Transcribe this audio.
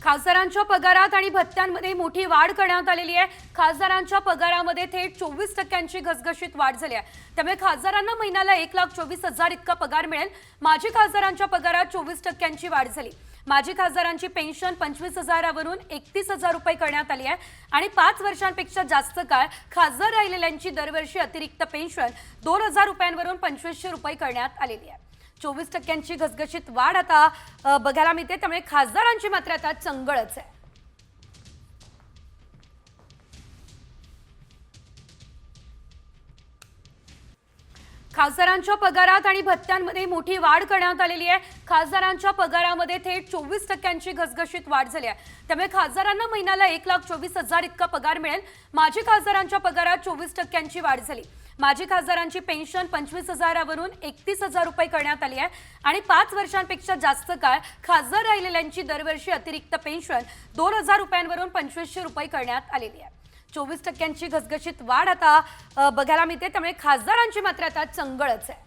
खासदारांच्या पगारात आणि भत्त्यांमध्ये मोठी वाढ करण्यात आलेली आहे। खासदारांच्या पगारामध्ये थेट 24% घसघशीत वाढ झाली आहे। त्यामुळे खासदारांना महिन्याला 1,24,000 इतका पगार मिळेल। माजी खासदारांच्या पगारात 24% वाढ झाली। माजी खासदारांची पेन्शन 25,000 वरून 31,000 रुपये करण्यात आली आहे आणि 5 वर्षांपेक्षा जास्त काळ खासदार राहिलेल्यांची दरवर्षी अतिरिक्त पेन्शन 2,000 रुपयांवरून 2,500 रुपये करण्यात आलेली आहे। 24% घसघशीत वाढ आता बघायला मिळते। त्यामुळे खासदारांची मात्र आता चंगळच आहे। खासदारांच्या पगारात आणि भत्त्यांमध्ये मोठी वाढ करण्यात आलेली आहे। खासदारांच्या पगारामध्ये थेट 24% घसघशीत वाढ झाली आहे। त्यामुळे खासदारांना महिन्याला 1,24,000 इतका पगार मिळेल। माजी खासदारांच्या पगारात 24% वाढ झाली। माजी खासदारांची पेन्शन 25,000 वरून 31,000 रुपये करण्यात आली आहे आणि 5 वर्षांपेक्षा जास्त काळ खासदार राहिलेल्यांची दरवर्षी अतिरिक्त पेन्शन 2,000 रुपयांवरून 2,500 रुपये करण्यात आलेली आहे। 24% घसघशीत वाढ आता बघायला मिळते। त्यामुळे खासदारांची मात्र आता चंगळच आहे।